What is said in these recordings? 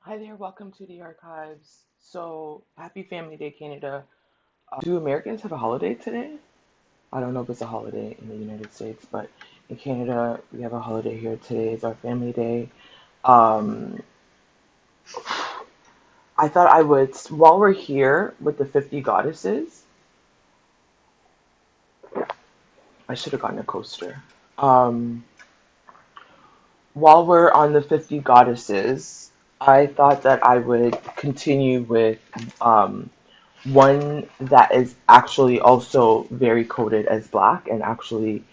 Hi there, welcome to the archives. So, happy Family Day, Canada. Do Americans have a holiday today? I don't know if it's a holiday in the United States, but in Canada, we have a holiday here. Today is our Family Day. Um, I thought I would, while we're here with the 50 goddesses, I should have gotten a coaster. Um, while we're on the 50 goddesses, I thought that I would continue with one that is actually also very coded as black and actually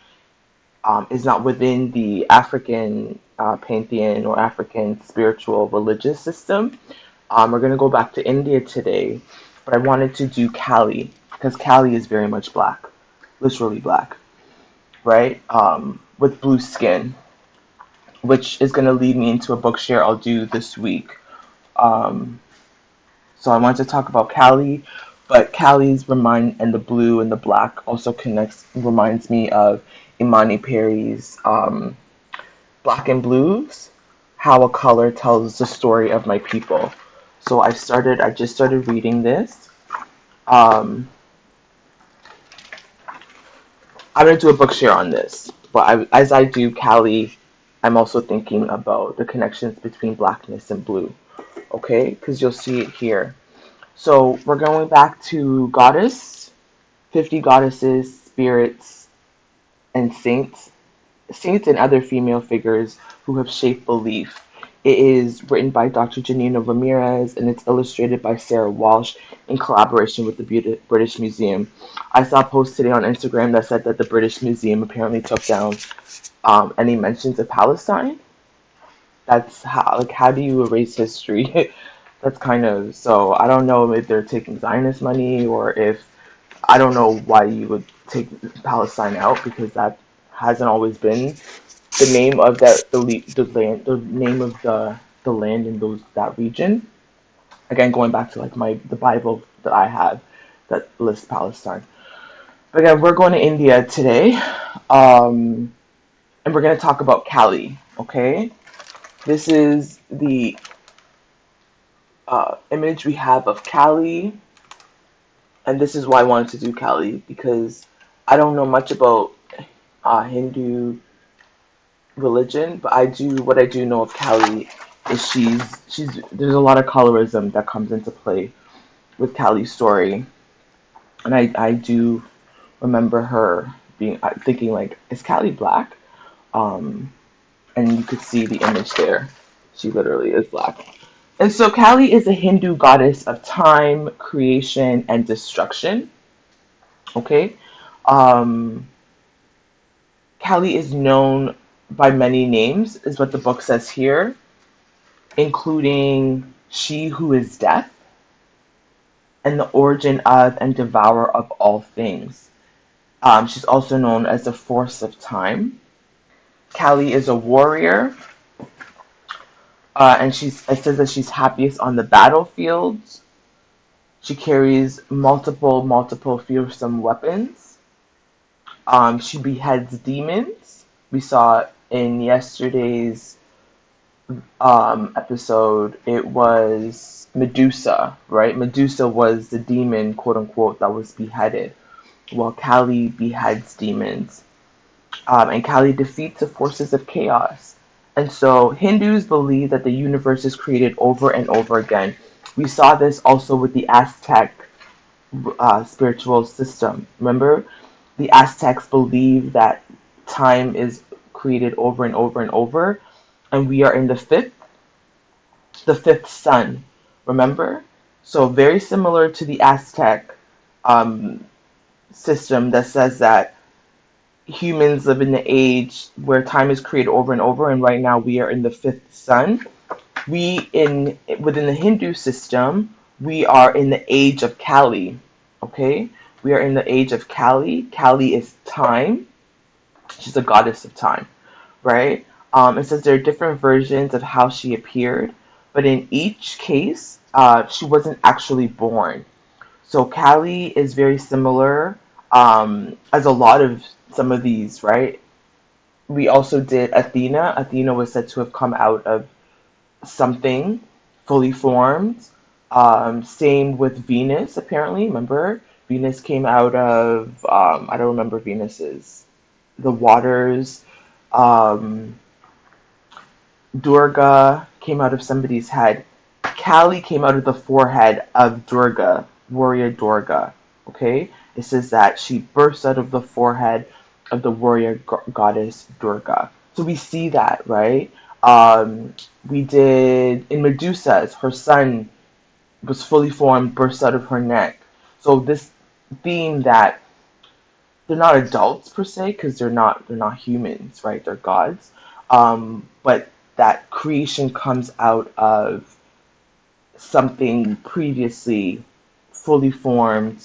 is not within the African pantheon or African spiritual religious system. We're going to go back to India today, but I wanted to do Kali because Kali is very much black, literally black, right? With blue skin, which is going to lead me into a book share I'll do this week. Um, So I wanted to talk about Cali, but Cali's remind and the blue and the black also reminds me of Imani Perry's Black and Blues, how a color tells the story of my people. So I just started reading this. Um, I'm gonna do a book share on this, but as I do Cali, I'm also thinking about the connections between blackness and blue. Okay, because you'll see it here. So we're going back to goddess, 50 goddesses, spirits, and saints and other female figures who have shaped belief. It is written by Dr. Janina Ramirez and it's illustrated by Sarah Walsh in collaboration with the British Museum. I saw a post today on Instagram that said that the British Museum apparently took down any mentions of Palestine. That's how do you erase history? That's kind of so. I don't know if they're taking Zionist money or if I don't know why you would take Palestine out because that hasn't always been the name of the name of the land in that region. Again, going back to like the Bible that I have that lists Palestine. But again, we're going to India today, and we're going to talk about Kali. Okay, this is the image we have of Kali, and this is why I wanted to do Kali because I don't know much about Hindu religion, but I do what I do know of Kali is she's there's a lot of colorism that comes into play with Kali's story, and I do remember her being thinking like, is Kali black? Um, and you could see the image there. She literally is black. And so Kali is a Hindu goddess of time, creation, and destruction. Okay. Um, Kali is known by many names, is what the book says here, including She Who Is Death and the origin of and devourer of all things. She's also known as the force of time. Kali is a warrior, and it says that she's happiest on the battlefields. She carries multiple fearsome weapons. She beheads demons. We saw in yesterday's episode, it was Medusa, right? Medusa was the demon, quote unquote, that was beheaded, while Kali beheads demons. And Kali defeats the forces of chaos. And so Hindus believe that the universe is created over and over again. We saw this also with the Aztec spiritual system. Remember, the Aztecs believe that time is created over and over and over, and we are in the fifth sun. Remember, so very similar to the Aztec um, system that says that humans live in the age where time is created over and over, and right now we are in the fifth sun. Within the Hindu system, we are in the age of Kali. Okay, we are in the age of Kali. Kali is time. She's a goddess of time, right? It says there are different versions of how she appeared, but in each case, she wasn't actually born. So Kali is very similar as a lot of some of these, right? We also did Athena. Athena was said to have come out of something fully formed. Same with Venus, apparently. Remember, Venus came out of, I don't remember Venus's, the waters. Um, Durga came out of somebody's head. Kali came out of the forehead of Durga, warrior Durga. Okay? It says that she bursts out of the forehead of the warrior goddess Durga. So we see that, right? We did in Medusa's, her son was fully formed, burst out of her neck. So this theme that they're not adults per se because they're not humans, right? They're gods. But that creation comes out of something previously fully formed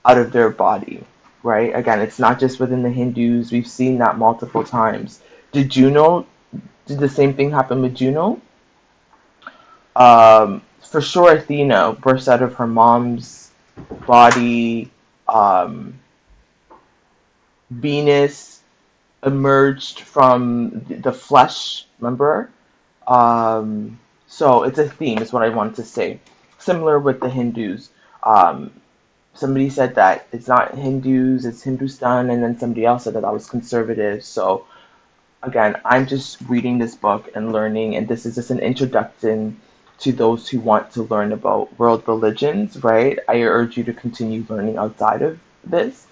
out of their body, right? Again, it's not just within the Hindus. We've seen that multiple times. Did Juno? Did the same thing happen with Juno? For sure, Athena burst out of her mom's body. Um, Venus emerged from the flesh, remember? So it's a theme, is what I wanted to say. Similar with the Hindus. Um, Somebody said that it's not Hindus, it's Hindustan, and then somebody else said that I was conservative. So again, I'm just reading this book and learning, and this is just an introduction to those who want to learn about world religions, right? I urge you to continue learning outside of this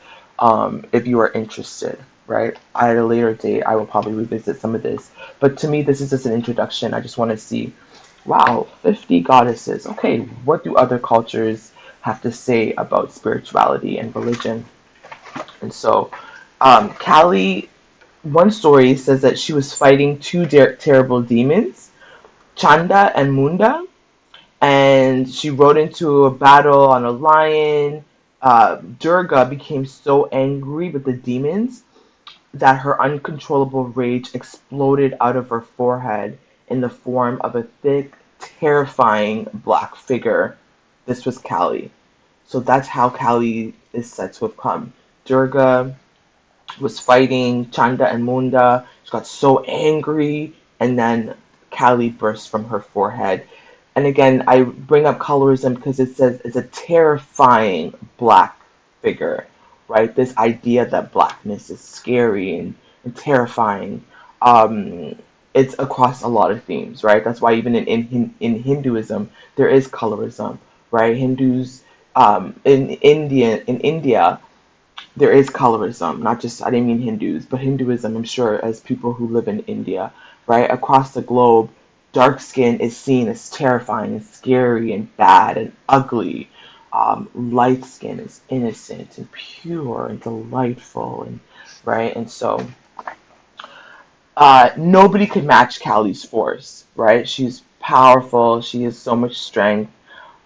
if you are interested, right? At a later date, I will probably revisit some of this. But to me, this is just an introduction. I just want to see, wow, 50 goddesses. Okay, what do other cultures have to say about spirituality and religion? And so, Kali, one story says that she was fighting two terrible demons, Chanda and Munda, and she rode into a battle on a lion. Durga became so angry with the demons that her uncontrollable rage exploded out of her forehead in the form of a thick, terrifying black figure. This was Kali. So that's how Kali is said to have come. Durga was fighting Chanda and Munda. She got so angry, and then Kali burst from her forehead. And again, I bring up colorism because it says it's a terrifying black figure, right? This idea that blackness is scary and terrifying. Um, it's across a lot of themes, right? That's why even in Hinduism there is colorism, right? Hindus in India there is colorism, not just, I didn't mean Hindus, but Hinduism, I'm sure, as people who live in India, right? Across the globe, dark skin is seen as terrifying and scary and bad and ugly. Light skin is innocent and pure and delightful, and right? And so nobody could match Callie's force, right? She's powerful. She has so much strength.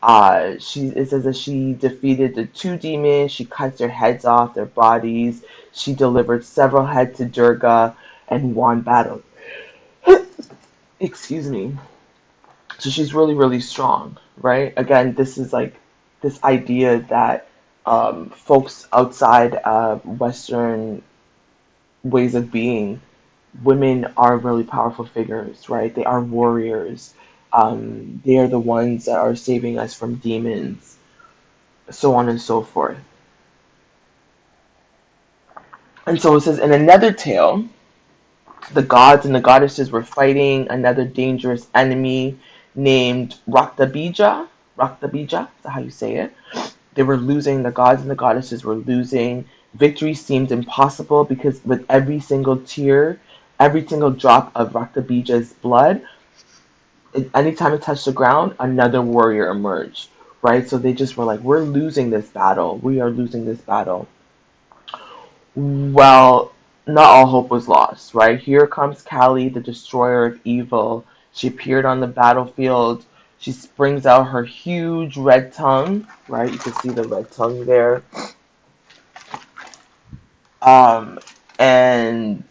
It says that she defeated the two demons. She cuts their heads off their bodies. She delivered several heads to Durga and won battle. Excuse me. So she's really, really strong, right? Again, this is like this idea that folks outside Western ways of being, women are really powerful figures, right? They are warriors. They are the ones that are saving us from demons, so on and so forth. And so it says, in another tale, the gods and the goddesses were fighting another dangerous enemy named Raktabija. Raktabija, is that how you say it? They were losing, the gods and the goddesses were losing. Victory seemed impossible because with every single tear, every single drop of Raktabija's blood, anytime it touched the ground, another warrior emerged, right? So they just were like, we're losing this battle. We are losing this battle. Well, not all hope was lost, right? Here comes Kali, the destroyer of evil. She appeared on the battlefield. She springs out her huge red tongue, right? You can see the red tongue there. Um, and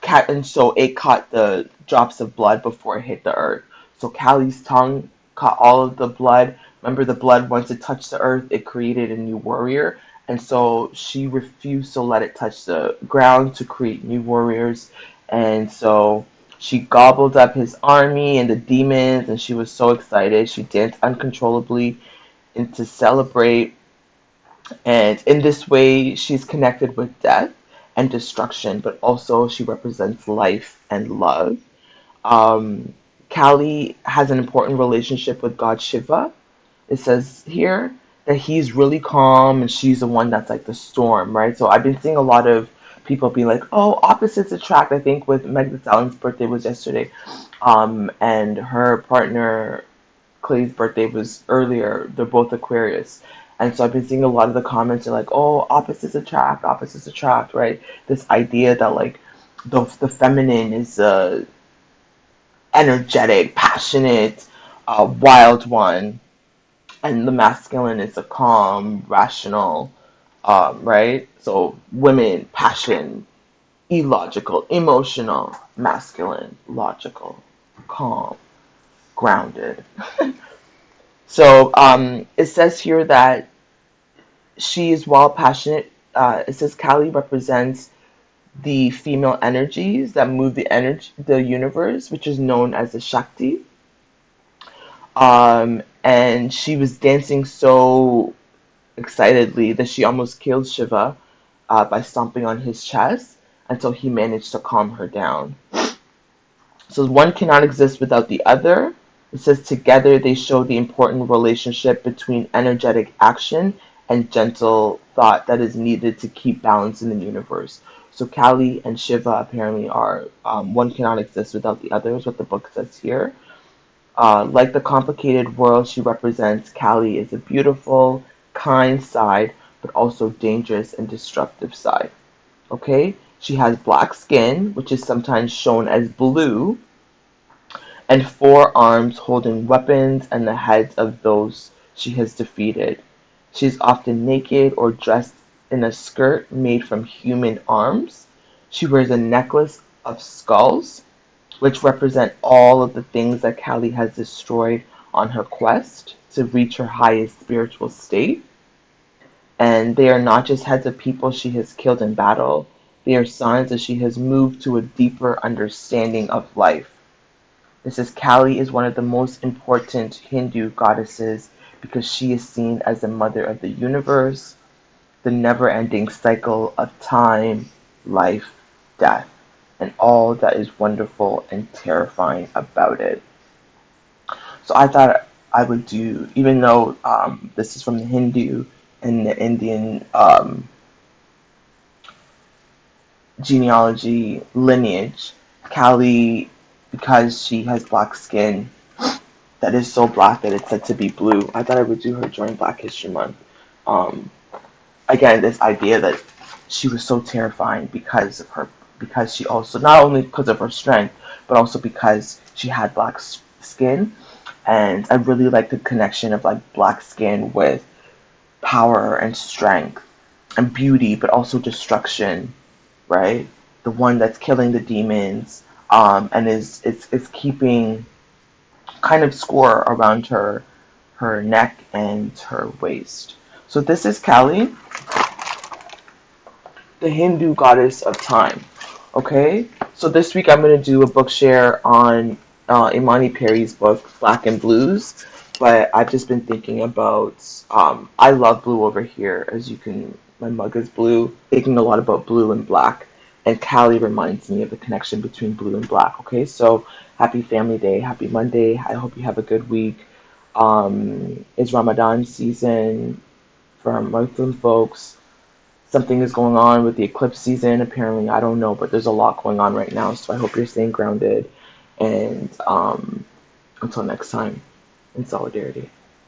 and so it caught the drops of blood before it hit the earth. So Callie's tongue caught all of the blood. Remember, the blood, once it touched the earth, it created a new warrior. And so she refused to let it touch the ground to create new warriors. And so She gobbled up his army and the demons, and she was so excited. She danced uncontrollably and to celebrate. And in this way, she's connected with death and destruction, but also she represents life and love. Um, Kali has an important relationship with God Shiva. It says here that he's really calm and she's the one that's like the storm, right? So I've been seeing a lot of people be like, oh, opposites attract. I think with Meg Thee Stallion's birthday was yesterday, and her partner Clay's birthday was earlier. They're both Aquarius. And so I've been seeing a lot of the comments are like, oh, opposites attract, right? This idea that like the feminine is energetic, passionate, wild one, and the masculine is a calm, rational, right? So women, passion, illogical, emotional, masculine, logical, calm, grounded. So it says here that she is wild, passionate. It says Kali represents the female energies that move the universe, which is known as the Shakti. And she was dancing so excitedly that she almost killed Shiva by stomping on his chest until he managed to calm her down. So one cannot exist without the other. It says together they show the important relationship between energetic action and gentle thought that is needed to keep balance in the universe. So Kali and Shiva apparently are one cannot exist without the other, is what the book says here. Like the complicated world she represents, Kali is a beautiful, kind side, but also dangerous and destructive side. Okay? She has black skin, which is sometimes shown as blue, and four arms holding weapons and the heads of those she has defeated. She is often naked or dressed in a skirt made from human arms. She wears a necklace of skulls, which represent all of the things that Kali has destroyed on her quest to reach her highest spiritual state. And they are not just heads of people she has killed in battle, they are signs that she has moved to a deeper understanding of life. It says Kali is one of the most important Hindu goddesses because she is seen as the mother of the universe, the never-ending cycle of time, life, death, and all that is wonderful and terrifying about it. So I thought I would do, even though this is from the Hindu and the Indian genealogy lineage, Kali, because she has black skin that is so black that it's said to be blue, I thought I would do her during Black History Month. Um, Again, this idea that she was so terrifying because she also, not only because of her strength, but also because she had black skin. And I really like the connection of like black skin with power and strength and beauty, but also destruction, right? The one that's killing the demons, and is keeping kind of score around her neck and her waist. So this is Kali, the Hindu goddess of time. Okay, so this week I'm going to do a book share on Imani Perry's book Black and Blues, but I've just been thinking about I love blue over here, as you can, my mug is blue, thinking a lot about blue and black, and Kali reminds me of the connection between blue and black. Okay, so happy Family Day, happy Monday. I hope you have a good week. It's Ramadan season for Muslim folks. Something is going on with the eclipse season. Apparently, I don't know, but there's a lot going on right now. So I hope you're staying grounded. And until next time, in solidarity.